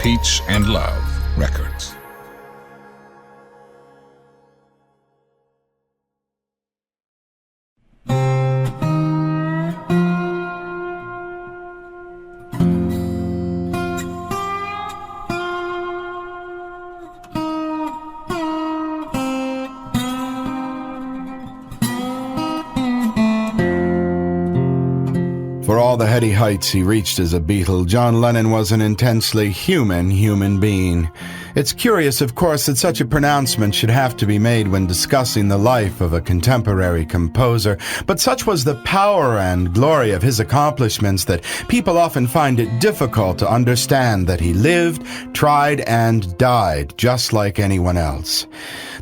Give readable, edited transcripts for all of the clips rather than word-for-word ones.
Peach and Love Records. For all the heady heights he reached as a Beatle, John Lennon was an intensely human being. It's curious, of course, that such a pronouncement should have to be made when discussing the life of a contemporary composer, but such was the power and glory of his accomplishments that people often find it difficult to understand that he lived, tried, and died just like anyone else.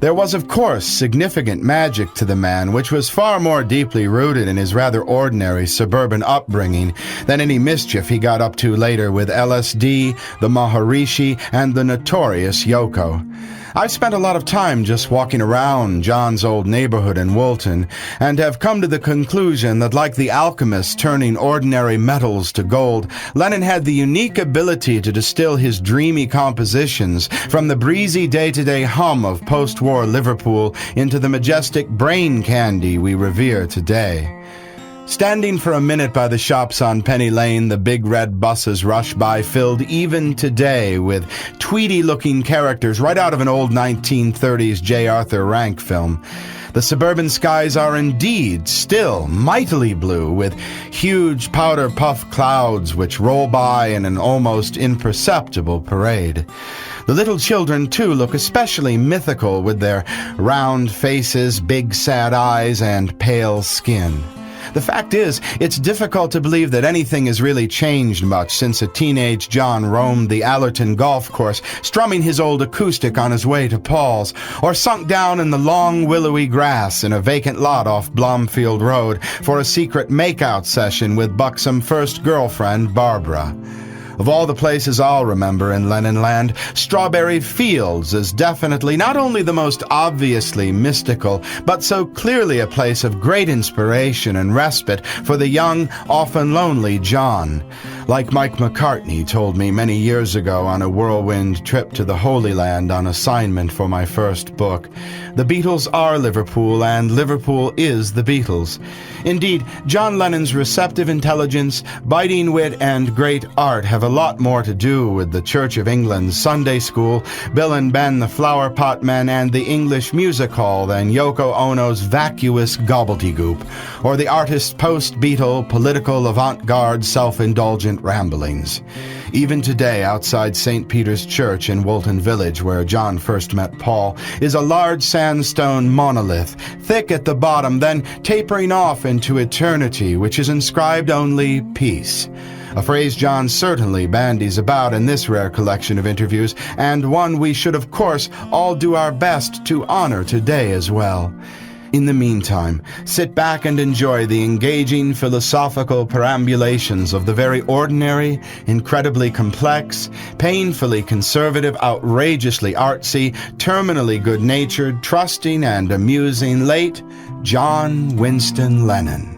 There was, of course, significant magic to the man, which was far more deeply rooted in his rather ordinary suburban upbringing than any mischief he got up to later with LSD, the Maharishi, and the notorious Yoko. I've spent a lot of time just walking around John's old neighborhood in Woolton, and have come to the conclusion that, like the alchemist turning ordinary metals to gold, Lennon had the unique ability to distill his dreamy compositions from the breezy day-to-day hum of post-war Liverpool into the majestic brain candy we revere today. Standing for a minute by the shops on Penny Lane, the big red buses rush by, filled even today with tweedy-looking characters right out of an old 1930s J. Arthur Rank film. The suburban skies are indeed still mightily blue, with huge powder-puff clouds which roll by in an almost imperceptible parade. The little children, too, look especially mythical with their round faces, big sad eyes, and pale skin. The fact is, it's difficult to believe that anything has really changed much since a teenage John roamed the Allerton golf course, strumming his old acoustic on his way to Paul's, or sunk down in the long willowy grass in a vacant lot off Blomfield Road for a secret make-out session with buxom first girlfriend Barbara. Of all the places I'll remember in Lennon Land, Strawberry Fields is definitely not only the most obviously mystical, but so clearly a place of great inspiration and respite for the young, often lonely John. Like Mike McCartney told me many years ago on a whirlwind trip to the Holy Land on assignment for my first book, the Beatles are Liverpool, and Liverpool is the Beatles. Indeed, John Lennon's receptive intelligence, biting wit, and great art have a lot more to do with the Church of England's Sunday School, Bill and Ben the Flower Pot Men, and the English Music Hall than Yoko Ono's vacuous gobbledygook, or the artist's post-Beatle, political avant-garde, self-indulgent ramblings. Even today, outside St. Peter's Church in Woolton Village, where John first met Paul, is a large sandstone monolith, thick at the bottom, then tapering off into eternity, which is inscribed only peace. A phrase John certainly bandies about in this rare collection of interviews, and one we should, of course, all do our best to honor today as well. In the meantime, sit back and enjoy the engaging philosophical perambulations of the very ordinary, incredibly complex, painfully conservative, outrageously artsy, terminally good-natured, trusting, and amusing late John Winston Lennon.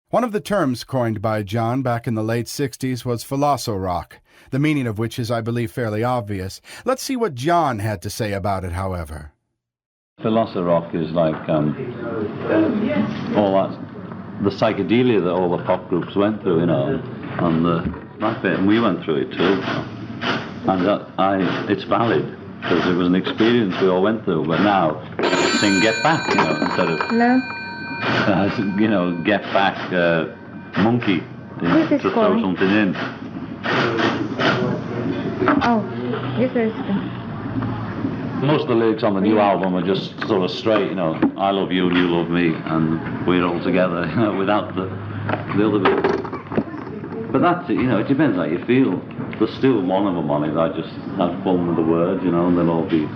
One of the terms coined by John back in the late 60s was philosorock, the meaning of which is, I believe, fairly obvious. Let's see what John had to say about it, however. Philosorock is like all that, the psychedelia that all the pop groups went through, and that bit, and we went through it too. And it's valid, because it was an experience we all went through, but now sing Get Back, instead of... No. Get back, monkey, to throw something in. Oh, this is... Most of the lyrics on the new album are just sort of straight, I love you and you love me, and we're all together, without the other bit. But that's it, it depends how you feel. There's still one of them on it, I just have fun with the words, and they'll all be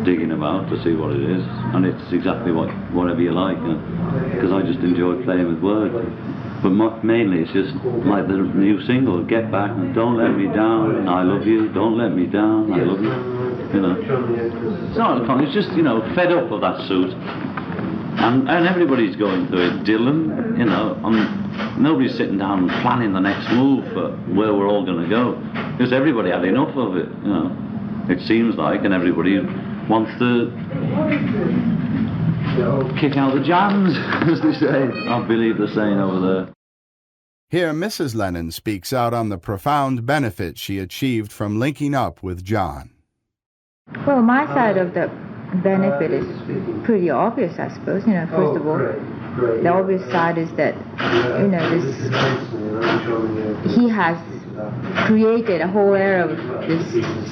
digging them out to see what it is, and it's exactly whatever you like, because I just enjoy playing with words. But mainly it's just like the new single, Get Back, and Don't Let Me Down, I love you, don't let me down, I love you, It's not fun, it's just, fed up of that suit. And everybody's going through it. Dylan, you know, nobody's sitting down and planning the next move for where we're all going to go, because everybody had enough of it, you know. It seems like, and everybody wants to kick out the jams, as they say. I believe they're saying over there. Here, Mrs. Lennon speaks out on the profound benefit she achieved from linking up with John. Well, my side of the benefit is pretty obvious, I suppose. You know, first of all, the obvious side is that, you know, he has created a whole era of this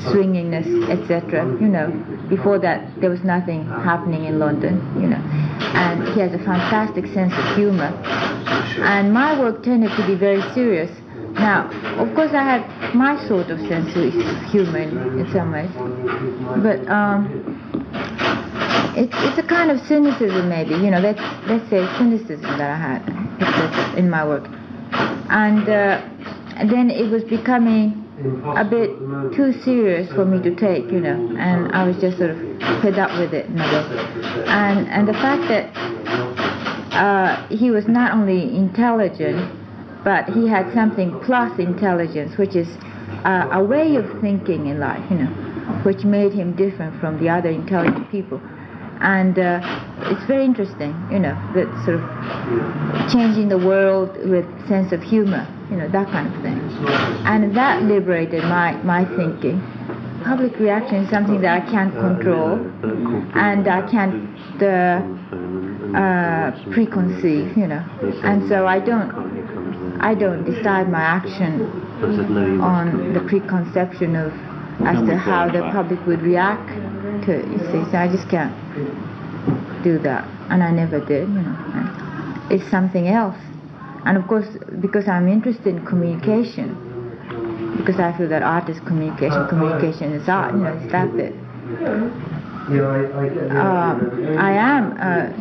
swinginess, etc. You know, before that there was nothing happening in London, you know, and he has a fantastic sense of humor. And my work tended to be very serious. Now, of course, I had my sort of sense of humor in some ways, but it's a kind of cynicism, maybe, you know, let's say cynicism that I had in my work. And then it was becoming a bit too serious for me to take, you know, and I was just sort of fed up with it in a way. And the fact that he was not only intelligent, but he had something plus intelligence, which is a way of thinking in life, you know, which made him different from the other intelligent people. And it's very interesting, you know, that sort of changing the world with sense of humor, you know, that kind of thing. And that liberated my thinking. Public reaction is something that I can't control, and I can't preconceive, you know. And so I don't decide my action on the preconception of as to how the public would react to it, you see. So I just can't do that, and I never did, you know. It's something else. And of course, because I'm interested in communication, because I feel that art is communication, communication is art, you know, it's that bit. I am,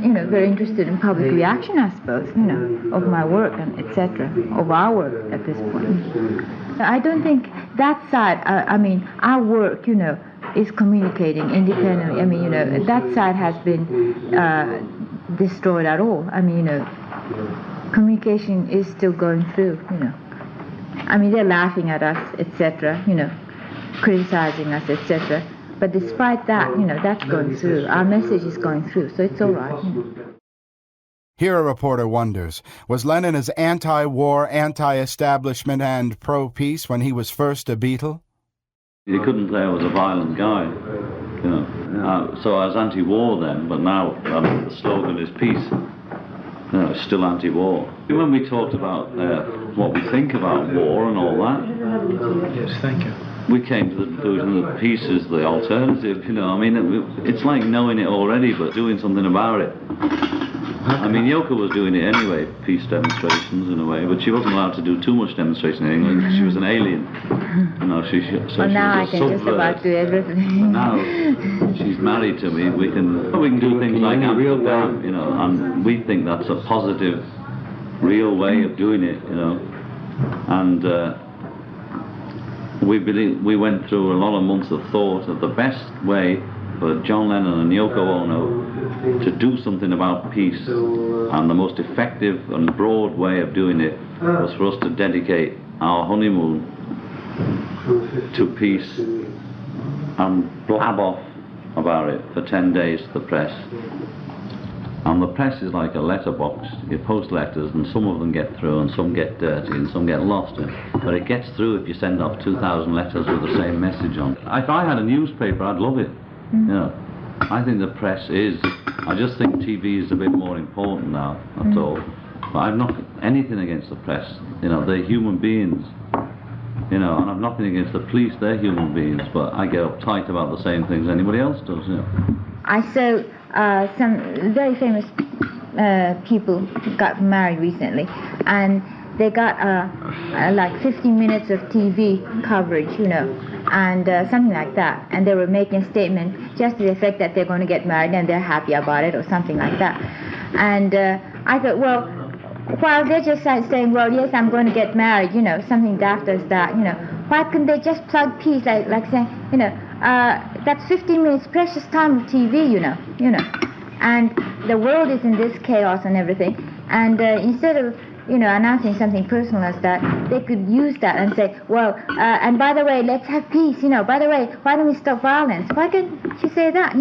you know, very interested in public reaction, I suppose, you know, of my work and etc., of our work at this point. I don't think that side, I mean, our work, you know, is communicating independently. I mean, you know, that side has been destroyed at all. I mean, you know, communication is still going through, you know. I mean, they're laughing at us, etc., you know, criticizing us, etc. But despite that, you know, that's going through. Our message is going through, so it's all right. You know. Here a reporter wonders, was Lennon as anti-war, anti-establishment, and pro-peace when he was first a Beatle? You couldn't say I was a violent guy, you know. So I was anti-war then, but now the slogan is peace. You know, it's still anti-war. When we talked about what we think about war and all that, yes, thank you. We came to the conclusion that peace is the alternative, you know. I mean, it's like knowing it already, but doing something about it. I mean, Yoko was doing it anyway, peace demonstrations in a way, but she wasn't allowed to do too much demonstration in England because she was an alien. You know, well, now I can just about do everything. Now she's married to me, we can do things like Amsterdam, you know, and we think that's a positive, real way of doing it, you know. And we went through a lot of months of thought of the best way for John Lennon and Yoko Ono to do something about peace, and the most effective and broad way of doing it was for us to dedicate our honeymoon to peace and blab off about it for 10 days to the press. And the press is like a letterbox. You post letters and some of them get through and some get dirty and some get lost. But it gets through if you send off 2,000 letters with the same message on. If I had a newspaper, I'd love it. You know, I think the press is. I just think TV is a bit more important now, that's all. But I've not anything against the press. You know, they're human beings. You know, and I've nothing against the police, they're human beings. But I get uptight about the same things anybody else does, you know. I saw some very famous people got married recently, and they got like 15 minutes of TV coverage, you know, and something like that. And they were making a statement just to the effect that they're going to get married and they're happy about it or something like that. And I thought, well, while they're just saying, well, yes, I'm going to get married, you know, something daft as that, you know, why couldn't they just plug peace, like saying, you know, that's 15 minutes precious time of TV, you know. and the world is in this chaos and everything, and instead of announcing something personal as that, they could use that and say, well, and by the way, let's have peace, by the way, why don't we stop violence? Why can't she say that,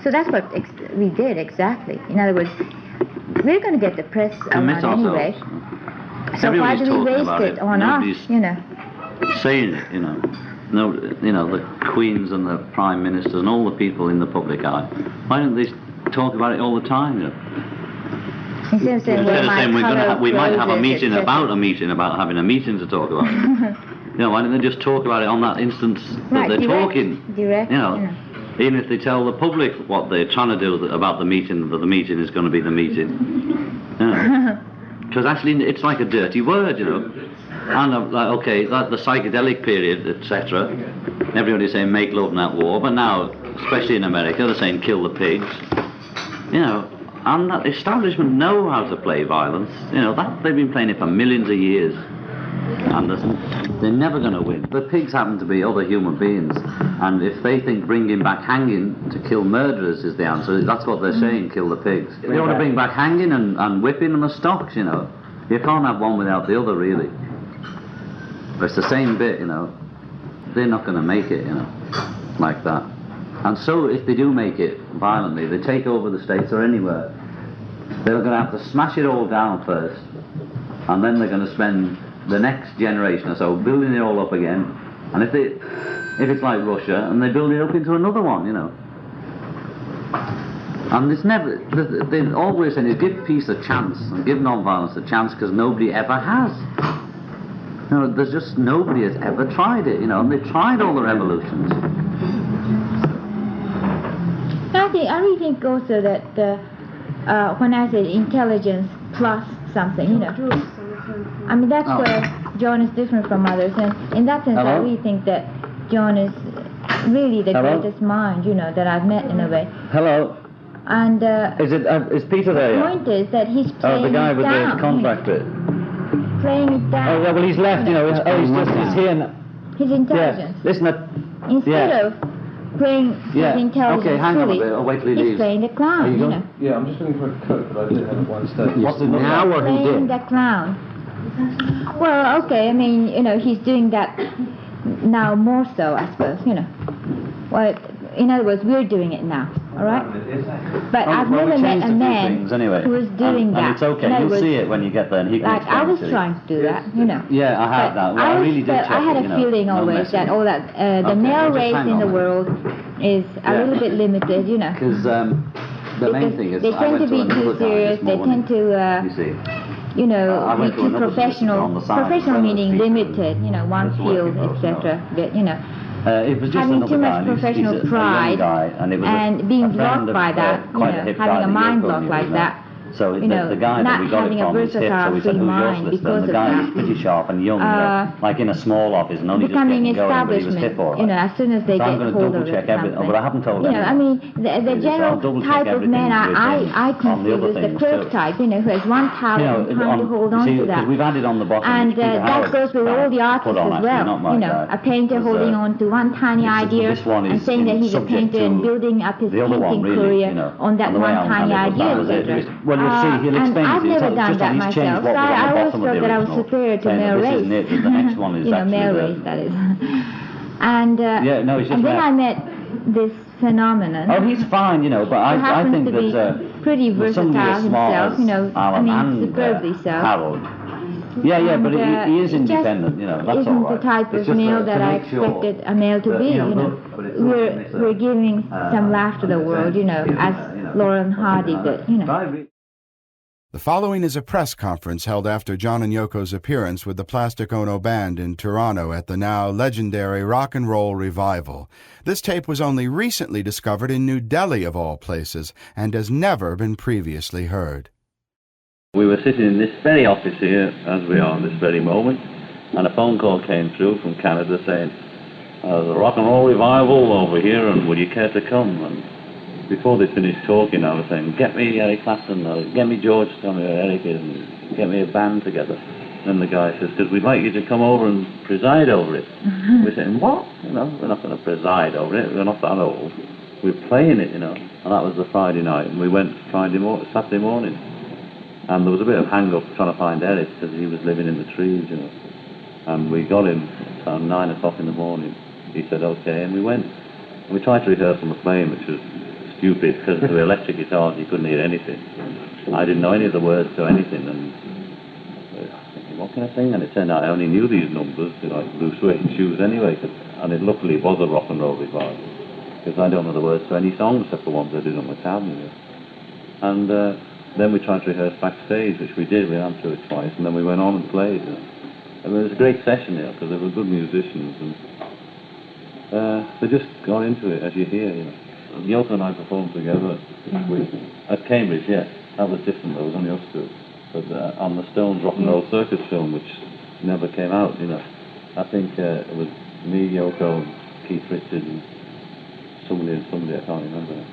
So that's what we did exactly. In other words, we're going to get the press around anyway. So why do we waste it on us, saying it, No, the queens and the prime ministers and all the people in the public eye. Why don't they talk about it all the time? Instead of saying, we might have a meeting about a meeting about having a meeting to talk about it. Why don't they just talk about it on that instance that they're talking? Direct, Even if they tell the public what they're trying to do about the meeting, that the meeting is going to be the meeting. Because actually it's like a dirty word, And okay, the psychedelic period, etc. Everybody's saying make love, not war, but now, especially in America, they're saying kill the pigs. And that establishment know how to play violence. That they've been playing it for millions of years, and they're never going to win. The pigs happen to be other human beings, and if they think bringing back hanging to kill murderers is the answer, that's what they're saying. Kill the pigs. If you want to bring back hanging and whipping them as stocks, you can't have one without the other, really. But it's the same bit, they're not going to make it, like that. And so if they do make it violently, they take over the States or anywhere, they're going to have to smash it all down first, and then they're going to spend the next generation or so building it all up again. And if it's like Russia, and they build it up into another one, And it's never, they always say, give peace a chance, and give non-violence a chance, because nobody ever has. There's just nobody has ever tried it, and they've tried all the revolutions. I really think also that when I say intelligence plus something, I mean that's where John is different from others, and in that sense I really think that John is really the greatest mind, that I've met in a way. Hello. And is Peter there? The point is that he's playing the guy it with down, the contract bit. Playing it down. Oh yeah, well he's left. He's here now. His intelligence. Yeah. Listen. Instead of playing his intelligence okay, hang on a fully, bit. I'll wait till he he's leaves. playing the clown, Yeah, I'm just looking for a coat, but I did have it one stage. What's the now or he playing did? the clown. Well, okay, I mean, he's doing that now more so, I suppose, Well, in other words, we're doing it now, all right? But I've never met a man who was doing that. And it's okay, you'll see it when you get there, and he can I was trying to do that, Yeah, I had that. Well, I really did check I had a feeling always that the male race in the world is a little bit limited, Because the main thing is, they tend to be too serious. They tend to, be too professional. Professional meaning limited, one field, etc. It was just having too much professional pride and being blocked by that, having a mind block like that. So the guy that we got it from is hip, so we said, who's yours list? And the guy was pretty sharp and young, like in a small office, and only just getting going, but he was hip all right. As soon as they get hold of it, but I haven't told them. I mean, the general type of man I consider is the clerk type, who has one talent and trying to hold on to that. We've added on the bottom, and that goes with all the artists as well. A painter holding on to one tiny idea and saying that he's a painter and building up his painting career on that one tiny idea, etc. See, he'll explain I've never done that myself, so I always thought that I was superior to male race. The next one is male race, that is. And then I met this phenomenon. Oh, he's fine, but I think that pretty versatile himself, superbly so. Harold. Yeah, but he is independent, that's all right. Isn't the type of male that I expected a male to be, We're giving some laugh to the world, as Lauren Hardy did, The following is a press conference held after John and Yoko's appearance with the Plastic Ono Band in Toronto at the now legendary Rock and Roll Revival. This tape was only recently discovered in New Delhi, of all places, and has never been previously heard. We were sitting in this very office here, as we are in this very moment, and a phone call came through from Canada saying, the Rock and Roll Revival over here, and would you care to come? And before they finished talking, I was saying, get me Eric Clapton, or get me George, tell me where Eric is, and get me a band together. Then the guy says, because we'd like you to come over and preside over it. We're saying, what? We're not going to preside over it, we're not that old. we were playing it, and that was the Friday night, and we went Saturday morning, and there was a bit of hang-up trying to find Eric, because he was living in the trees, and we got him around 9 o'clock in the morning. He said, okay, and we went, and we tried to rehearse on the plane, which was stupid, because the electric guitars, you couldn't hear anything. I didn't know any of the words to anything, and what can I sing? And it turned out I only knew these numbers, like Blue Suede Shoes anyway, and it luckily was a rock and roll revival, because I don't know the words to any songs except the ones I did on my tablet. And then we tried to rehearse backstage, which we did. We ran through it twice, and then we went on and played. I mean, it was a great session there, because they were good musicians, and they just got into it, as you hear. And Yoko and I performed together at Cambridge, yes. That was different, there was only us two. But on the Stones Rock and Roll Circus film, which never came out, I think it was me, Yoko, Keith Richards, and somebody, I can't remember.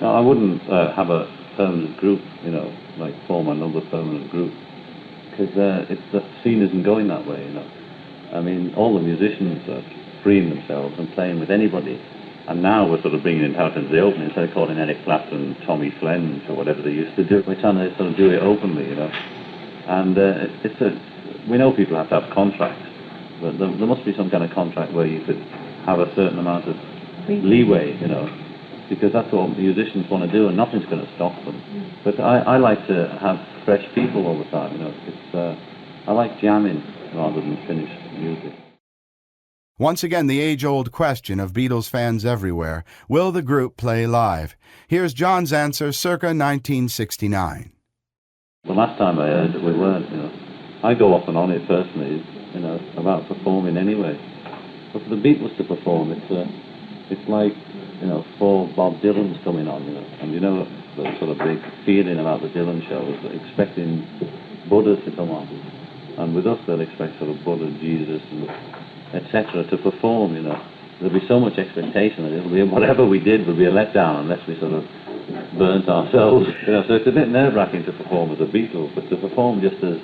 Now, I wouldn't have a permanent group, like form another permanent group, because the scene isn't going that way, I mean, all the musicians are freeing themselves and playing with anybody. And now we're sort of bringing it out into the open. Instead of calling Eric Clapton Tommy Flench or whatever they used to do, we're trying to sort of do it openly, And we know people have to have contracts, but there must be some kind of contract where you could have a certain amount of leeway, because that's what musicians want to do, and nothing's going to stop them. But I like to have fresh people all the time, I like jamming rather than finished music. Once again, the age-old question of Beatles fans everywhere, will the group play live? Here's John's answer circa 1969. The last time I heard that we weren't, I go off and on it personally, about performing anyway. But for the Beatles to perform, it's like, four Bob Dylans coming on, and the sort of big feeling about the Dylan show is expecting Buddha to come on. And with us, they'll expect sort of Buddha, Jesus, and etc. to perform, There'll be so much expectation that it'll be, whatever we did would be a letdown unless we sort of burnt ourselves. So it's a bit nerve-wracking to perform as a Beatle, but to perform just as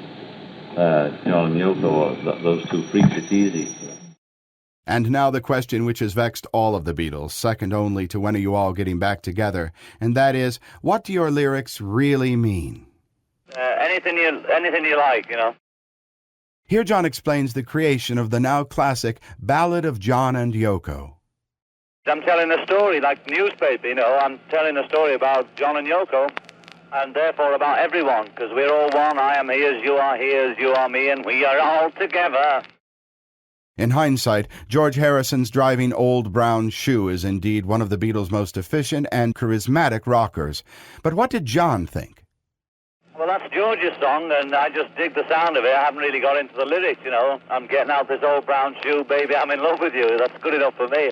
John and Yoko or those two freaks, it's easy. And now the question which has vexed all of the Beatles, second only to when are you all getting back together, and that is, what do your lyrics really mean? Anything you like, Here John explains the creation of the now classic Ballad of John and Yoko. I'm telling a story like newspaper, I'm telling a story about John and Yoko, and therefore about everyone, because we're all one. I am here as you are me, and we are all together. In hindsight, George Harrison's driving Old Brown Shoe is indeed one of the Beatles' most efficient and charismatic rockers. But what did John think? Well, that's George's song, and I just dig the sound of it. I haven't really got into the lyrics, I'm getting out this old brown shoe, baby, I'm in love with you. That's good enough for me.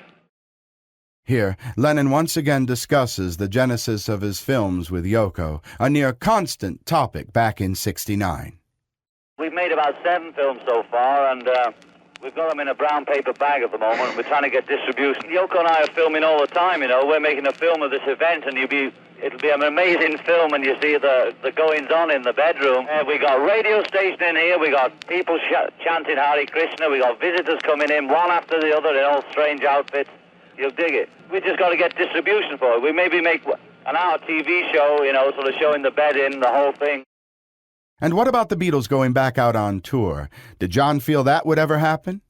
Here, Lennon once again discusses the genesis of his films with Yoko, a near constant topic back in '69. We've made about 7 films so far, and we've got them in a brown paper bag at the moment. We're trying to get distribution. Yoko and I are filming all the time, We're making a film of this event, and it'll be an amazing film, and you see the goings-on in the bedroom. We got radio station in here, we got people chanting Hare Krishna, we got visitors coming in, one after the other in all strange outfits. You'll dig it. We just got to get distribution for it. We maybe make an hour TV show, sort of showing the bed in, the whole thing. And what about the Beatles going back out on tour? Did John feel that would ever happen?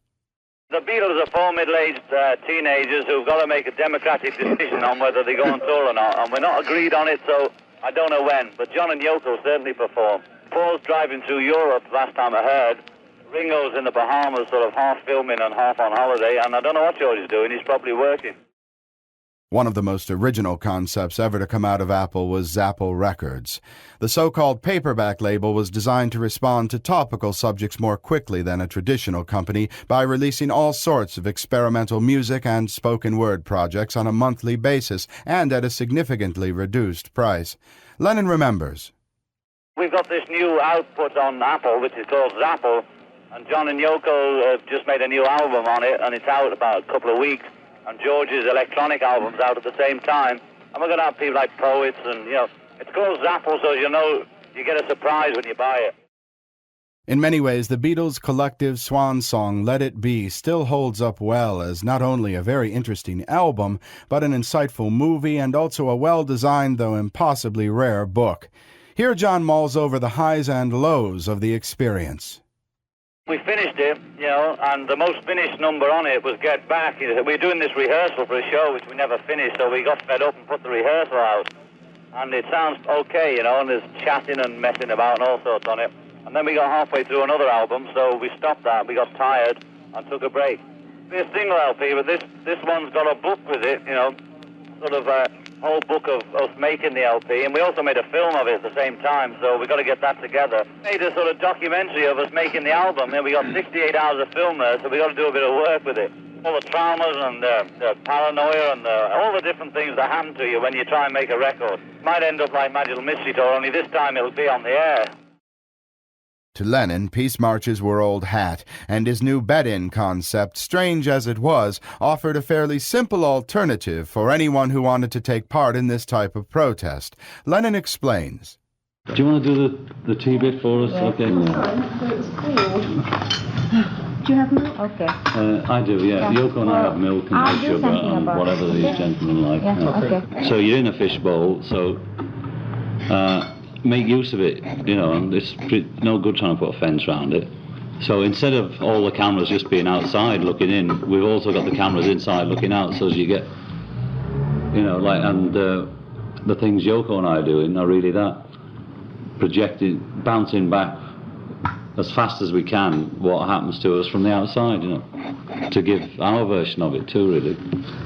The Beatles are 4 middle-aged teenagers who've got to make a democratic decision on whether they go on tour or not, and we're not agreed on it, so I don't know when. But John and Yoko will certainly perform. Paul's driving through Europe, last time I heard. Ringo's in the Bahamas, sort of half filming and half on holiday, and I don't know what George is doing. He's probably working. One of the most original concepts ever to come out of Apple was Zapple Records. The so-called paperback label was designed to respond to topical subjects more quickly than a traditional company by releasing all sorts of experimental music and spoken word projects on a monthly basis and at a significantly reduced price. Lennon remembers. We've got this new output on Apple, which is called Zapple, and John and Yoko have just made a new album on it, and it's out about a couple of weeks. And George's electronic album's out at the same time. And we're going to have people like poets and, it's called Zapple, so you get a surprise when you buy it. In many ways, the Beatles' collective swan song Let It Be still holds up well as not only a very interesting album, but an insightful movie and also a well-designed, though impossibly rare, book. Here John mulls over the highs and lows of the experience. We finished it, and the most finished number on it was Get Back. We were doing this rehearsal for a show which we never finished, so we got fed up and put the rehearsal out. And it sounds okay, and there's chatting and messing about and all sorts on it. And then we got halfway through another album, so we stopped that. We got tired and took a break. It's a single LP, but this one's got a book with it, sort of a whole book of us making the LP. And we also made a film of it at the same time, so we got to get that together. Made a sort of documentary of us making the album. We got 68 hours of film there, so we got to do a bit of work with it. All the traumas and the paranoia and all the different things that happen to you when you try and make a record. Might end up like Magical Mystery Tour, only this time it'll be on the air. To Lennon, Peace Marches were old hat, and his new bet-in concept, strange as it was, offered a fairly simple alternative for anyone who wanted to take part in this type of protest. Lennon explains. Do you want to do the tea bit for us? Yeah. Okay. Do you have milk? Okay. I do, yeah. Yoko and I have milk and I'll no do sugar something and about whatever it. these Okay. gentlemen like. Yeah, okay. So you're in a fish bowl, so make use of it, and it's no good trying to put a fence around it. So instead of all the cameras just being outside looking in, we've also got the cameras inside looking out, so as you get, the things Yoko and I are doing are really that, projecting, bouncing back as fast as we can what happens to us from the outside, to give our version of it too, really.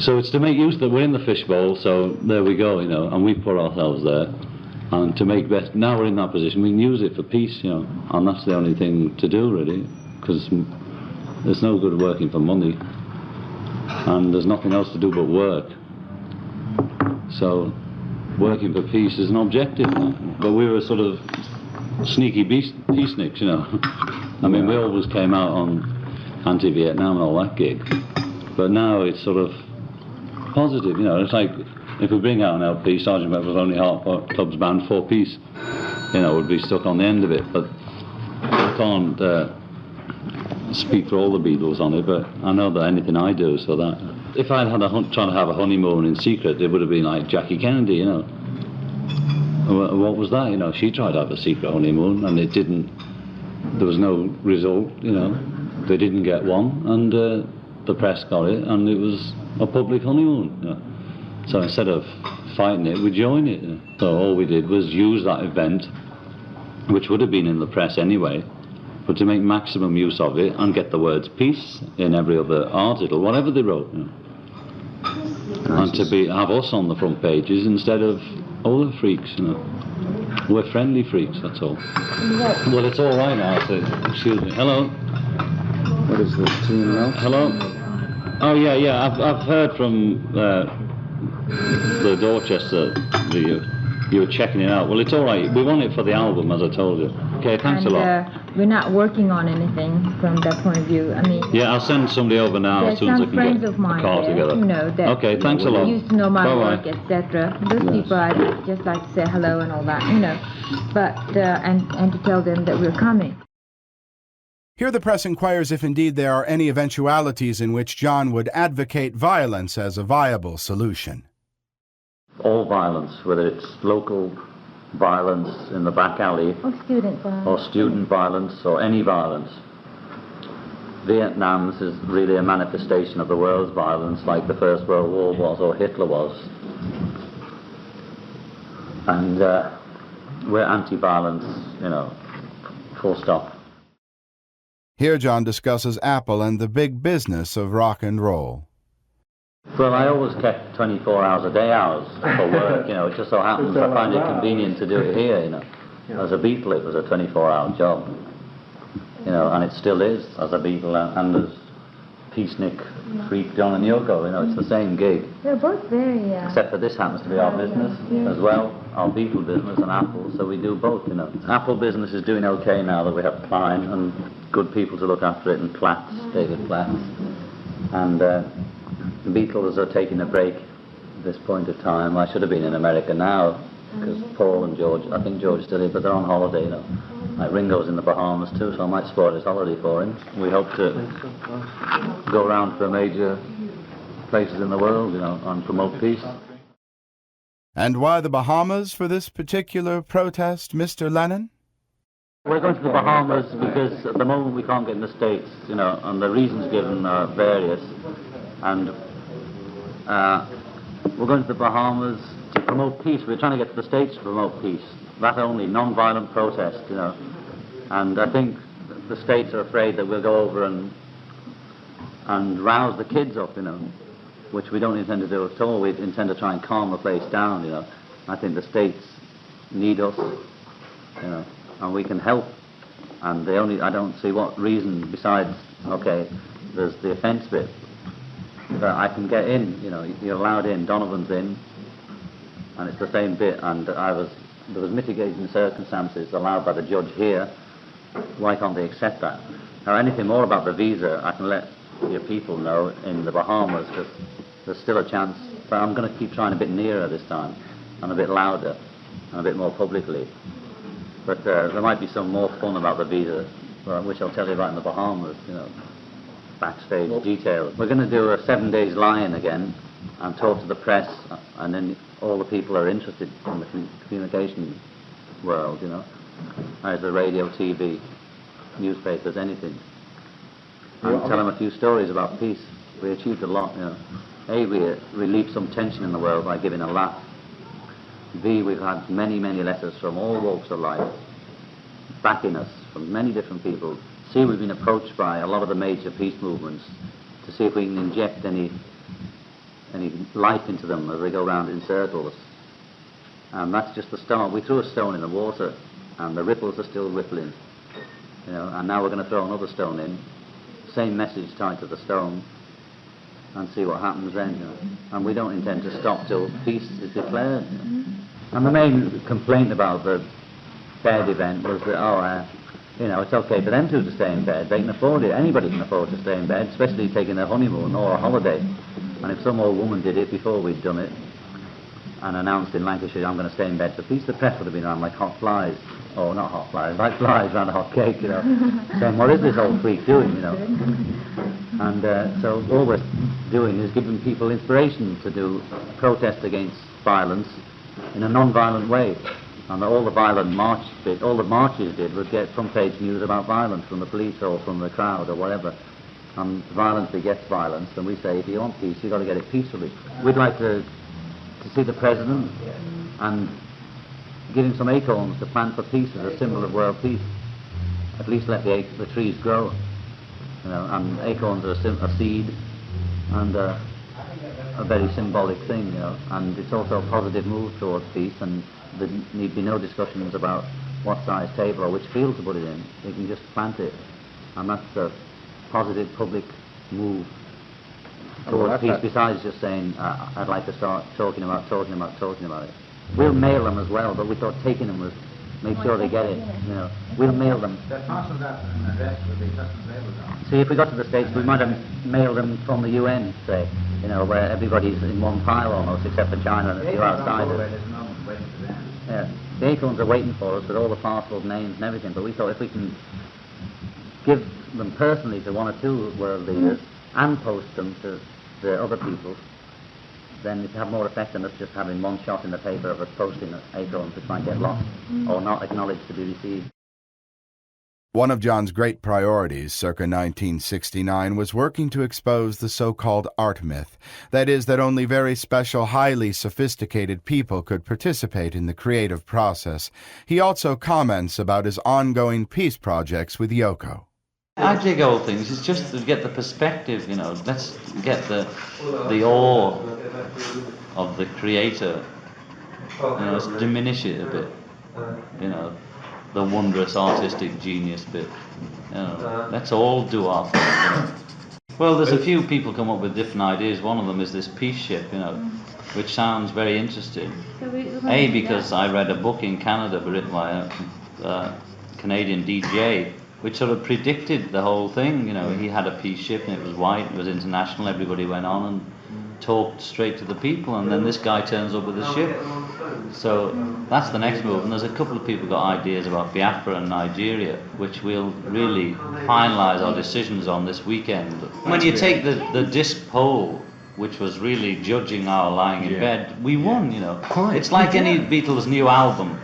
So it's to make use that we're in the fishbowl, so there we go, and we put ourselves there. And to make best, now we're in that position, we can use it for peace, and that's the only thing to do, really, because there's no good working for money, and there's nothing else to do but work. So working for peace is an objective, but we were sort of sneaky peaceniks, I mean, we always came out on anti-Vietnam and all that gig, but now it's sort of positive, it's like, if we bring out an LP, Sgt. Pepper's Lonely Hearts Club Band 4 Piece, would be stuck on the end of it. But I can't speak for all the Beatles on it, but I know that anything I do, so that... If I'd had trying to have a honeymoon in secret, it would have been like Jackie Kennedy, What was that, She tried to have a secret honeymoon, and it didn't... There was no result, They didn't get one, and the press got it, and it was a public honeymoon, So instead of fighting it, we joined it. So all we did was use that event, which would have been in the press anyway, but to make maximum use of it and get the words peace in every other article, whatever they wrote. And to have us on the front pages instead of other freaks, We're friendly freaks, that's all. Well, it's all right now, so excuse me. Hello? What is this, tea and milk? Hello? Oh, yeah, I've heard from... the Dorchester, you were checking it out. Well, it's all right. We want it for the album, as I told you. Okay, thanks a lot. We're not working on anything from that point of view. I mean, yeah, I'll send somebody over now as soon as I can friends get of mine a car there, together. that okay, thanks a lot. used to know my Bye-bye. work, etc. Those people, I just like to say hello and all that, but and to tell them that we're coming. Here the press inquires if indeed there are any eventualities in which John would advocate violence as a viable solution. All violence, whether it's local violence in the back alley, Or student violence. or student violence, or any violence. Vietnam's is really a manifestation of the world's violence, like the First World War was, or Hitler was. And we're anti-violence, full stop. Here John discusses Apple and the big business of rock and roll. Well, I always kept 24 hours a day hours for work, it just so happens I find it convenient to do it here, As a Beatle it was a 24-hour job, and it still is as a Beatle and as Peacenik, Freak, John and Yoko, it's the same gig. They're both very... Except that this happens to be our business as well, our Beatle business and Apple, so we do both, Apple business is doing okay now that we have Klein and good people to look after it, and Platts, David Platts, and the Beatles are taking a break at this point of time. I should have been in America now, because Paul and George, I think George is still here, but they're on holiday, Like Ringo's in the Bahamas too, so I might spoil his holiday for him. We hope to go around for major places in the world, and promote peace. And why the Bahamas for this particular protest, Mr. Lennon? We're going to the Bahamas because at the moment we can't get in the States, and the reasons given are various. And we're going to the Bahamas to promote peace. We're trying to get to the States to promote peace. That only, non-violent protest, And I think the States are afraid that we'll go over and rouse the kids up, which we don't intend to do at all. We intend to try and calm the place down, I think the States need us, and we can help. And I don't see what reason besides, okay, there's the offence bit, that I can get in, you're allowed in, Donovan's in, and it's the same bit, and there was mitigating circumstances allowed by the judge here. Why can't they accept that? Now, anything more about the visa, I can let your people know in the Bahamas, because there's still a chance, but I'm going to keep trying a bit nearer this time, and a bit louder, and a bit more publicly. But there might be some more fun about the visa, which I'll tell you about in the Bahamas, backstage details. We're going to do a 7 days lie-in again, and talk to the press, and then all the people who are interested in the communication world, either radio, TV, newspapers, anything. And tell them a few stories about peace. We achieved a lot, A, we relieved some tension in the world by giving a laugh. B, we've had many, many letters from all walks of life, backing us from many different people. C, we've been approached by a lot of the major peace movements to see if we can inject any life into them as they go round in circles. And that's just the start. We threw a stone in the water, and the ripples are still rippling, and now we're going to throw another stone in, same message tied to the stone, and see what happens then. And we don't intend to stop till peace is declared. And the main complaint about the bed event was that, it's okay for them to stay in bed. They can afford it. Anybody can afford to stay in bed, especially taking a honeymoon or a holiday. And if some old woman did it before we'd done it and announced in Lancashire, I'm going to stay in bed for peace, the press would have been around like hot flies. Oh, not hot flies, like flies around a hot cake, saying, what is this old freak doing, And so all we're doing is giving people inspiration to do protest against violence in a non-violent way. And all the marches did was get front-page news about violence from the police or from the crowd or whatever. And violence begets violence, and we say, if you want peace, you've got to get it peacefully. We'd like to see the President and give him some acorns to plant for peace as a symbol of world peace. At least let the trees grow. And acorns are a seed and a very symbolic thing, and it's also a positive move towards peace, and there need be no discussions about what size table or which field to put it in. You can just plant it, and that's a positive public move towards peace, besides just saying, I'd like to start talking about it. We'll mail them as well, but we thought taking them was make sure they get it. We'll mail them. See, if we got to the States, we might have mailed them from the UN, say, where everybody's in one pile almost, except for China and a few outsiders. Yeah, the acorns are waiting for us with all the parcels, names and everything, but we thought if we can give them personally to one or two world leaders and post them to the other people, then it have more effect than us just having one shot in the paper of us posting acorns which might get lost or not acknowledged to be received. One of John's great priorities, circa 1969, was working to expose the so-called art myth. That is, that only very special, highly sophisticated people could participate in the creative process. He also comments about his ongoing peace projects with Yoko. I dig old things. It's just to get the perspective, let's get the awe of the creator, let's diminish it a bit, the wondrous artistic genius bit. Let's all do our thing. Well, there's a few people come up with different ideas. One of them is this peace ship, which sounds very interesting. Because I read a book in Canada written by a Canadian DJ, which sort of predicted the whole thing. He had a peace ship and it was white, it was international, everybody went on, talked straight to the people, and then this guy turns up with a ship. So that's the next move, and there's a couple of people got ideas about Biafra and Nigeria, which we'll really finalise our decisions on this weekend. When you take the disc poll, which was really judging our lying in bed, we won, you know. It's like any Beatles new album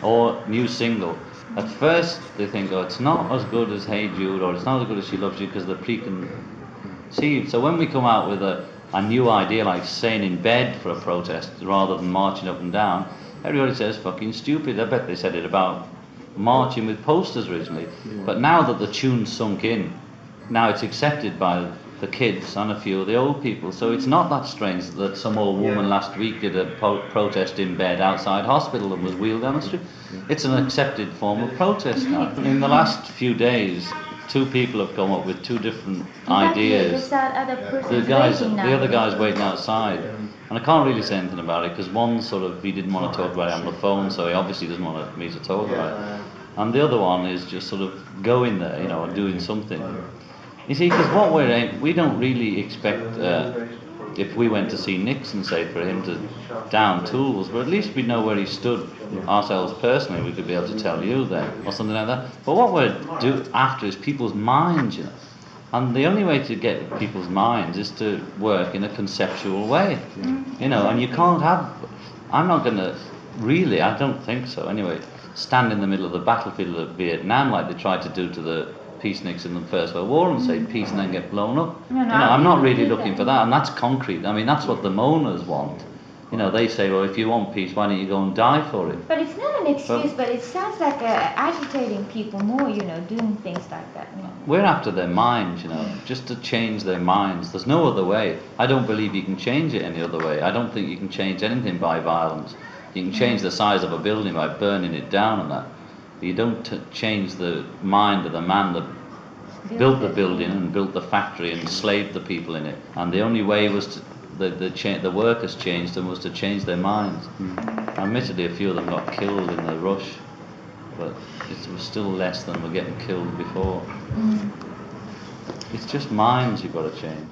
or new single. At first they think, oh, it's not as good as Hey Jude, or it's not as good as She Loves You, because they're preconceived. So when we come out with a new idea like staying in bed for a protest rather than marching up and down, everybody says fucking stupid. I bet they said it about marching with posters originally. But now that the tune's sunk in, now it's accepted by the kids and a few of the old people. So it's not that strange that some old woman last week did a protest in bed outside hospital and was wheeled down the street. It's an accepted form of protest now. In the last few days, two people have come up with two different ideas. The other guy's waiting outside, and I can't really say anything about it because one he didn't want to talk about it on the phone, so he obviously doesn't want me to talk about it. And the other one is just sort of going there, you know, and doing something. You see, because we don't really expect, if we went to see Nixon, say, for him to down tools, but at least we know where he stood ourselves personally. We could be able to tell you then, or something like that. But what we're after is people's minds, you know. And the only way to get people's minds is to work in a conceptual way, you know. And you can't I'm not going to really, I don't think so anyway, stand in the middle of the battlefield of Vietnam like they tried to do to the peaceniks in the First World War and say peace and then get blown up. No, I'm not really looking for that, and that's concrete. I mean, that's what the moaners want. You know, they say, well, if you want peace, why don't you go and die for it? But it's not an excuse, but it sounds like agitating people more, you know, doing things like that. You know. We're after their minds, you know, just to change their minds. There's no other way. I don't believe you can change it any other way. I don't think you can change anything by violence. You can change the size of a building by burning it down and that. You don't change the mind of the man that built the building and built the factory and enslaved the people in it. And the only way was the workers changed them was to change their minds. Admittedly, a few of them got killed in the rush, but it was still less than were getting killed before. It's just minds you've got to change.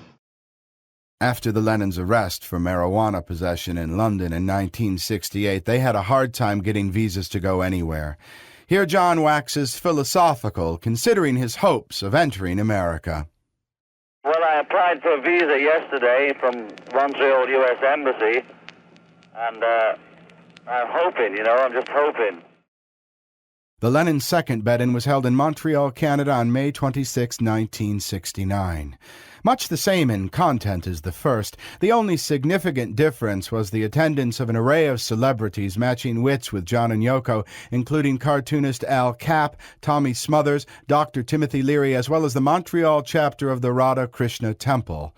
After the Lennons' arrest for marijuana possession in London in 1968, they had a hard time getting visas to go anywhere. Here John waxes philosophical, considering his hopes of entering America. Well, I applied for a visa yesterday from Montreal U.S. Embassy, and I'm hoping, you know, I'm just hoping. The Lennon second bed-in was held in Montreal, Canada on May 26, 1969. Much the same in content as the first, the only significant difference was the attendance of an array of celebrities matching wits with John and Yoko, including cartoonist Al Capp, Tommy Smothers, Dr. Timothy Leary, as well as the Montreal chapter of the Radha Krishna Temple.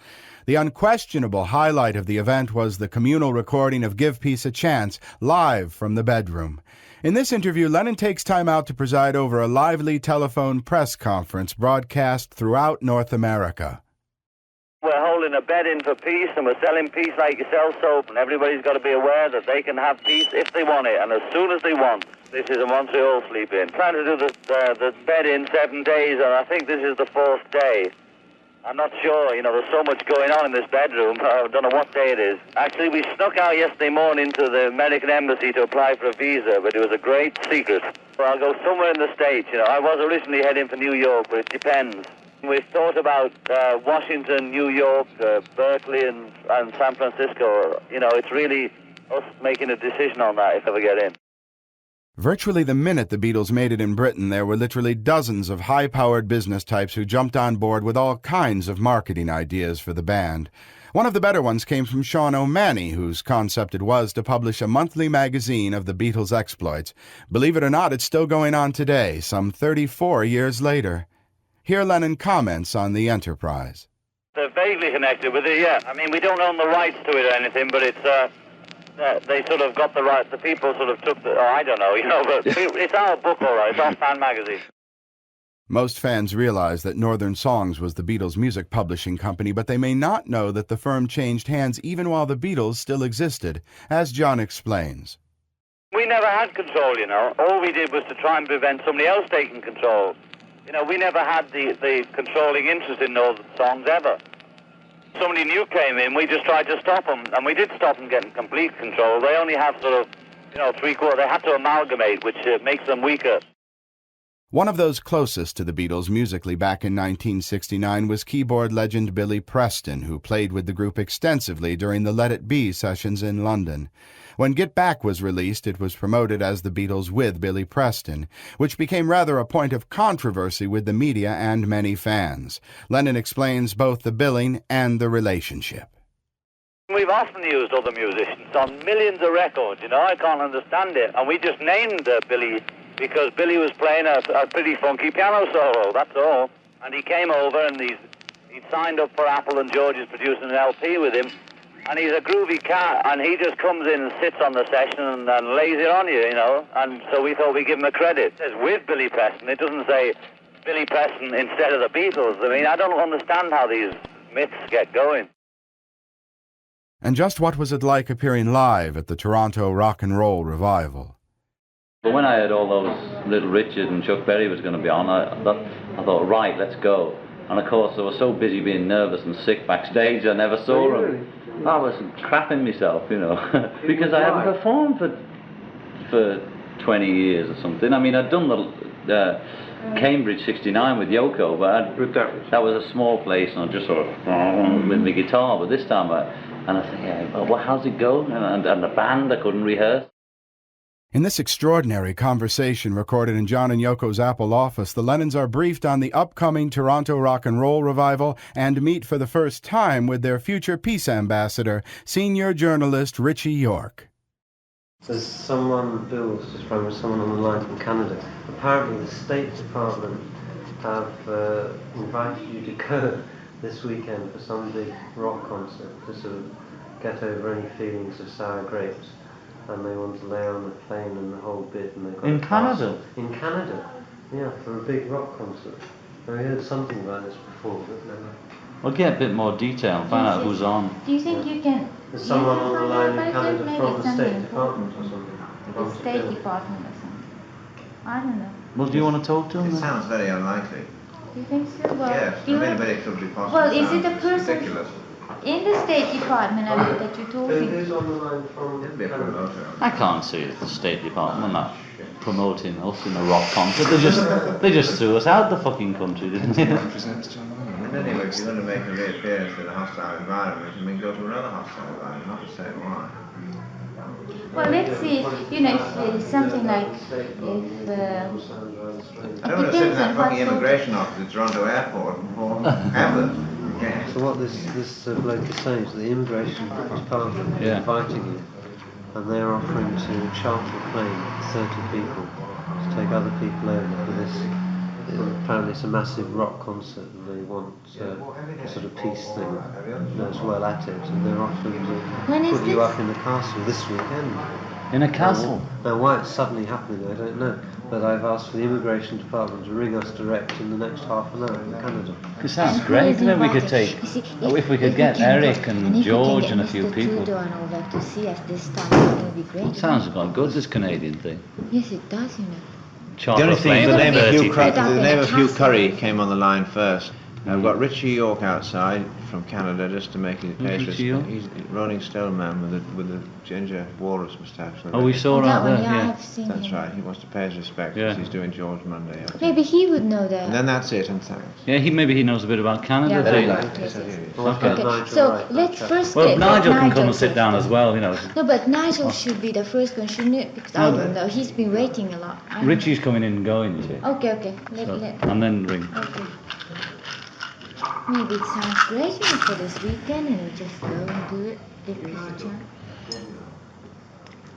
The unquestionable highlight of the event was the communal recording of Give Peace a Chance, live from the bedroom. In this interview, Lennon takes time out to preside over a lively telephone press conference broadcast throughout North America. We're holding a bed-in for peace, and we're selling peace like you sell soap, and everybody's got to be aware that they can have peace if they want it, and as soon as they want. This is a Montreal sleep-in. Trying to do the bed-in 7 days, and I think this is the 4th day. I'm not sure, you know, there's so much going on in this bedroom. I don't know what day it is. Actually, we snuck out yesterday morning to the American Embassy to apply for a visa, but it was a great secret. Well, I'll go somewhere in the States, you know. I was originally heading for New York, but it depends. We've thought about Washington, New York, Berkeley, and San Francisco. You know, it's really us making a decision on that if I ever get in. Virtually the minute the Beatles made it in Britain, there were literally dozens of high-powered business types who jumped on board with all kinds of marketing ideas for the band. One of the better ones came from Sean O'Mahony, whose concept it was to publish a monthly magazine of the Beatles' exploits. Believe it or not, it's still going on today, some 34 years later. Here Lennon comments on the enterprise. They're vaguely connected with it, yeah. I mean, we don't own the rights to it or anything, but it's... they sort of got the right, the people sort of took the, I don't know, you know, but it's our book, all right, it's our fan magazine. Most fans realize that Northern Songs was the Beatles' music publishing company, but they may not know that the firm changed hands even while the Beatles still existed, as John explains. We never had control, you know. All we did was to try and prevent somebody else taking control. You know, we never had the controlling interest in Northern Songs ever. Somebody new came in, we just tried to stop them, and we did stop them getting complete control. They only have sort of, three-quarter. They had to amalgamate, which makes them weaker. One of those closest to the Beatles musically back in 1969 was keyboard legend Billy Preston, who played with the group extensively during the Let It Be sessions in London. When Get Back was released, it was promoted as the Beatles with Billy Preston, which became rather a point of controversy with the media and many fans. Lennon explains both the billing and the relationship. We've often used other musicians on millions of records, I can't understand it. And we just named Billy because Billy was playing a pretty funky piano solo, that's all. And he came over and he'd signed up for Apple, and George is producing an LP with him. And he's a groovy cat, and he just comes in and sits on the session and lays it on you, And so we thought we'd give him a credit. It says with Billy Preston. It doesn't say Billy Preston instead of the Beatles. I mean, I don't understand how these myths get going. And just what was it like appearing live at the Toronto Rock and Roll Revival? But when I heard all those Little Richard and Chuck Berry was going to be on, I thought, right, let's go. And of course, I was so busy being nervous and sick backstage, I never saw them. I was crapping myself, because I hadn't performed for 20 years or something. I mean, I'd done the Cambridge 69 with Yoko, but that was a small place, and I just sort of with my guitar. But this time, I think, well, how's it go? And the band, I couldn't rehearse. In this extraordinary conversation recorded in John and Yoko's Apple office, the Lennons are briefed on the upcoming Toronto Rock and Roll Revival and meet for the first time with their future peace ambassador, senior journalist Richie York. There's someone, Bill was just running with someone on the line from Canada. Apparently the State Department have invited you to go this weekend for some big rock concert to sort of get over any feelings of sour grapes. And they want to lay on the plane and the whole bit. And they've got in Canada? In Canada, yeah, for a big rock concert. I heard something about this before, but never. We'll get a bit more detail, find out who's on. Do you think you can... There's someone on the line in Canada from the State Department or something. The State Department or something. I don't know. Well, do you want to talk to him? It sounds very unlikely. Do you think so? Well, Yes, but it could be possible. Well, is it a It's person ridiculous. in the State Department that you're talking? Who's on the line from It'd be a promoter. I can't see it, the State Department not promoting us in a rock concert. They just threw us out the fucking country, didn't they? And anyway, if you're going to make a reappearance in a hostile environment, go to another hostile environment, not the same one. Well, let's see, if something like, if... I don't want to sit in that fucking immigration office at Toronto Airport ever. Yeah. So what this bloke is saying is the immigration department is inviting you, and they're offering to charter a plane with 30 people to take other people over for this. Apparently it's a massive rock concert, and they want a sort of peace thing as well at it, and they're offering to put you up in the castle this weekend. In a castle? Now why it's suddenly happening, I don't know. But I've asked for the immigration department to ring us direct in the next half an hour in Canada. It sounds great. Then we could take, if we could get Eric and George and a few people. And all that to see us this time, it would be great. It sounds quite good, this Canadian thing. Yes, it does, The only thing, the name of Hugh Curry came on the line first. I've got Richie York outside from Canada just to make his case. He's a Rolling Stone man with a ginger walrus moustache. Oh, we saw that there, yeah. That's right. He wants to pay his respects because he's doing George Monday. Maybe he would know that. And then that's it, and thanks. Yeah, maybe he knows a bit about Canada. Okay, so let's first well, get Nigel can come and sit down as well, No, but Nigel should be the first one, shouldn't it? Because I don't know, he's been waiting a lot. Richie's coming in and going, you see. Okay. And then ring. Okay. Maybe it sounds great for this weekend, and we just go and do it.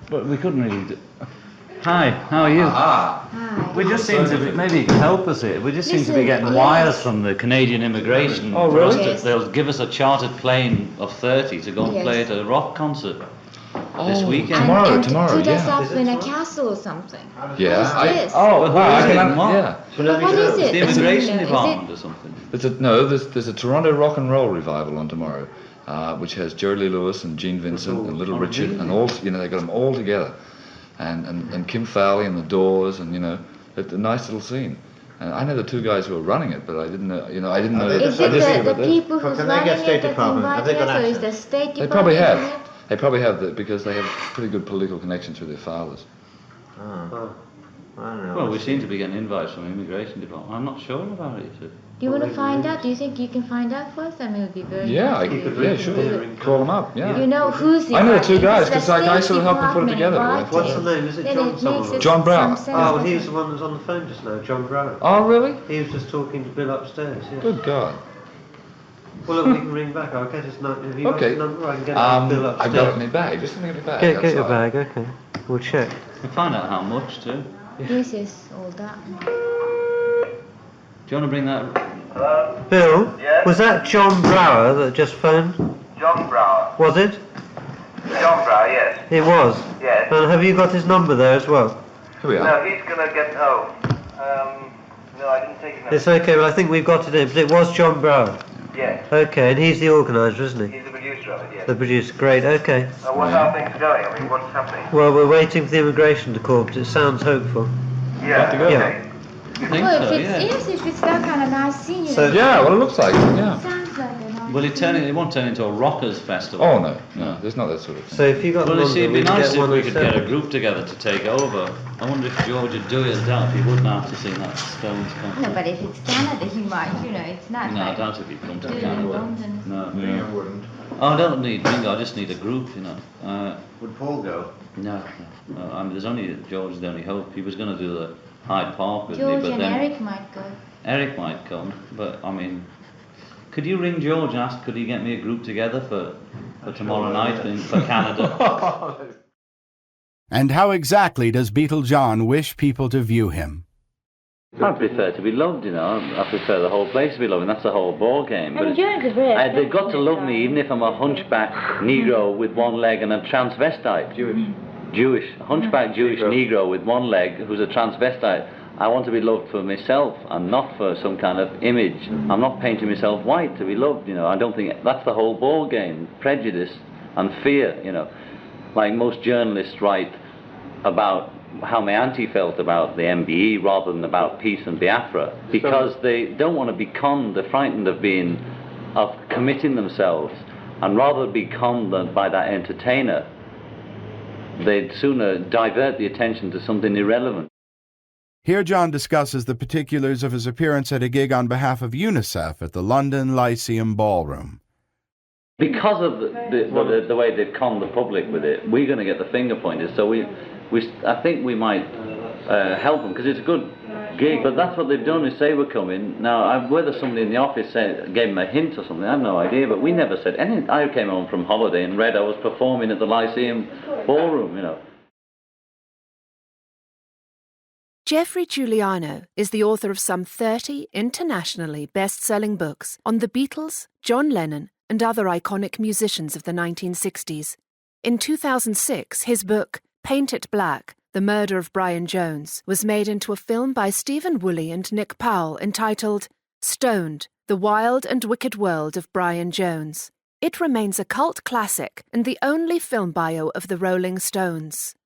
But we couldn't really do... Hi, how are you? Hi. We just seem to be, maybe you can help us here. We just seem to be getting wires from the Canadian immigration. Oh, really? Yes. They'll give us a chartered plane of 30 to go and play at a rock concert this weekend. Tomorrow, put us yeah. up in a castle or something. Yeah. What's this? What is it? The immigration department or something. There's a Toronto Rock and Roll Revival on tomorrow, which has Jerry Lee Lewis and Gene Vincent and Little Richard and all. They got them all together, and Kim Fowley and the Doors, and a nice little scene. And I know the two guys who were running it, but I didn't know. I didn't know. Is I just it the people who's Can they running get State it that's Department? Have they inviting got us, or is access? the State Department? They probably have. in it? They probably have that because they have pretty good political connections with their fathers. Oh. I don't know. Well, we seem to be getting invites from the immigration department. I'm not sure about it. Do you want to find out? Do you think you can find out for us? I mean, it would be very Yeah, nice. sure. Call them up. Yeah. You know who's the I know the two guys It's the because I sort of State helped them put it Department together. inviting. What's the name? Is it Then John it makes someone? it John Brown. some sense. Oh, well, he's the one that's on the phone just now, John Brown. Oh, really? He was just talking to Bill upstairs, yeah. Good God. Well, look, we can ring back. I'll get his number. Have you got Okay. his number? I can get it Bill upstairs. I've got it in my bag. Just let me get my bag. Get That's your all. bag, okay. We'll check. We'll find out how much too. This is all that. Do you want to bring that? Hello? Bill, Yes? was that John Brower that just phoned? John Brower. Was it? John Brower, yes. It was. Yes. And have you got his number there as well? Here we are. No, he's going to get... Oh. No, I didn't take him. It's okay, but I think we've got it in. But it was John Brower. Yes. Okay, and he's the organiser, isn't he? He's the producer of it, yes. The producer. Great, okay. How are things going? I mean, what's happening? Well, we're waiting for the immigration to call, but it sounds hopeful. Yeah, to go. okay. I think Well, so, if it's yeah. yes, if it's that kind of nice scene, So- Yeah, well, it looks like it. Yeah. sounds like a nice. Will it won't turn into a rockers festival. Oh no, there's not that sort of thing. So if you got Well, the you see, number, it'd be we can nice get if one we and could send get a it. group together to take over. I wonder if George would do it. I doubt he would now to see that Stones No, concert. but if it's Canada, he might. It's not No, I like doubt if he'd come to doing Canada. London. No. Wouldn't. Oh, I don't need bingo, I just need a group, Would Paul go? No. I mean, there's only, George is the only hope. He was going to do the Hyde Park with me, George but and then Eric might go. Eric might come, but I mean, could you ring George and ask, could he get me a group together for tomorrow night for Canada? And how exactly does Beatle John wish people to view him? I prefer to be loved, I prefer the whole place to be loved, and that's the whole ball game. But they've got to love me, even if I'm a hunchback Negro with one leg and a transvestite. Jewish, a hunchback Jewish Negro with one leg who's a transvestite. I want to be loved for myself and not for some kind of image. I'm not painting myself white to be loved, I don't think that's the whole ball game. Prejudice and fear, like most journalists write about how my auntie felt about the MBE rather than about peace and Biafra, because they don't want to be conned. They're frightened of committing themselves, and rather be conned by that entertainer, they'd sooner divert the attention to something irrelevant. Here John discusses the particulars of his appearance at a gig on behalf of UNICEF at the London Lyceum Ballroom. Because of the way they've conned the public with it, we're going to get the finger pointed. So I think we might help them, because it's a good gig. But that's what they've done, is say we're coming. Now, whether somebody in the office gave them a hint or something, I have no idea. But we never said anything. I came home from holiday and read I was performing at the Lyceum Ballroom, Geoffrey Giuliano is the author of some 30 internationally best-selling books on the Beatles, John Lennon, and other iconic musicians of the 1960s. In 2006, his book, Paint It Black, The Murder of Brian Jones, was made into a film by Stephen Woolley and Nick Powell entitled Stoned, The Wild and Wicked World of Brian Jones. It remains a cult classic and the only film bio of the Rolling Stones.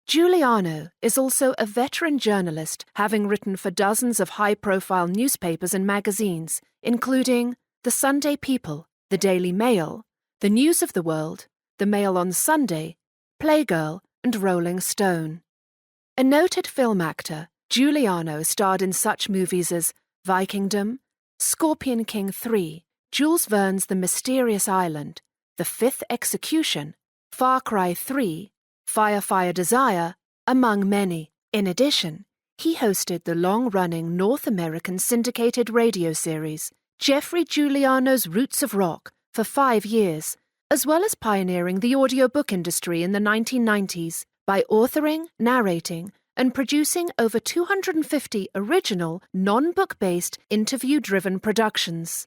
Giuliano is also a veteran journalist, having written for dozens of high-profile newspapers and magazines, including The Sunday People, The Daily Mail, The News of the World, The Mail on Sunday, Playgirl, and Rolling Stone. A noted film actor, Giuliano starred in such movies as Vikingdom, Scorpion King 3, Jules Verne's The Mysterious Island, The Fifth Execution, Far Cry 3, Fire Desire, among many. In addition, he hosted the long-running North American syndicated radio series, Geoffrey Giuliano's Roots of Rock, for 5 years, as well as pioneering the audiobook industry in the 1990s by authoring, narrating, and producing over 250 original, non-book-based, interview-driven productions.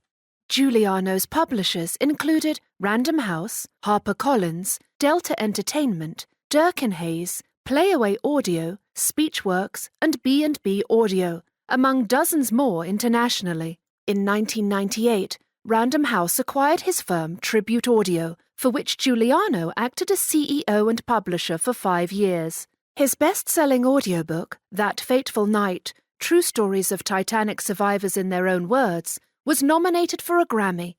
Giuliano's publishers included Random House, HarperCollins, Delta Entertainment, Durkin Hayes, Playaway Audio, Speechworks, and B&B Audio, among dozens more internationally. In 1998, Random House acquired his firm Tribute Audio, for which Giuliano acted as CEO and publisher for 5 years. His best-selling audiobook, That Fateful Night, True Stories of Titanic Survivors in Their Own Words, was nominated for a Grammy.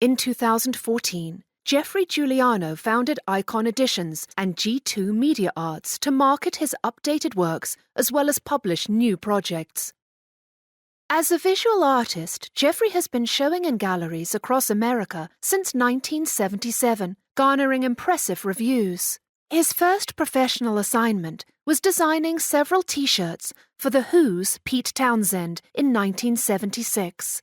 In 2014, Geoffrey Giuliano founded Icon Editions and G2 Media Arts to market his updated works as well as publish new projects. As a visual artist, Geoffrey has been showing in galleries across America since 1977, garnering impressive reviews. His first professional assignment was designing several T-shirts for The Who's Pete Townsend in 1976.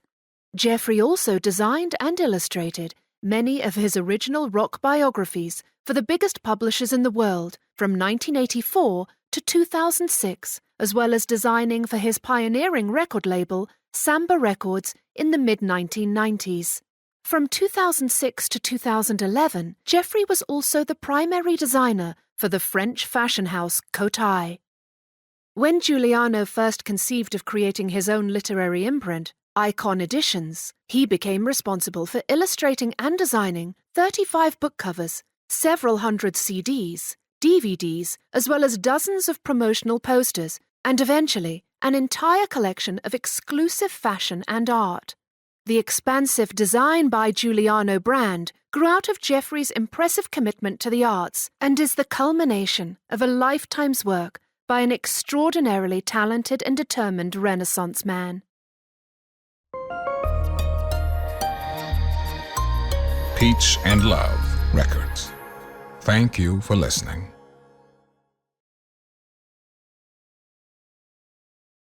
Geoffrey also designed and illustrated many of his original rock biographies for the biggest publishers in the world from 1984 to 2006, as well as designing for his pioneering record label, Samba Records, in the mid-1990s. From 2006 to 2011, Geoffrey was also the primary designer for the French fashion house Cotai. When Giuliano first conceived of creating his own literary imprint, Icon Editions, he became responsible for illustrating and designing 35 book covers, several hundred CDs, DVDs, as well as dozens of promotional posters, and eventually an entire collection of exclusive fashion and art. The expansive Design by Giuliano brand grew out of Geoffrey's impressive commitment to the arts and is the culmination of a lifetime's work by an extraordinarily talented and determined Renaissance man. Peach and Love Records. Thank you for listening.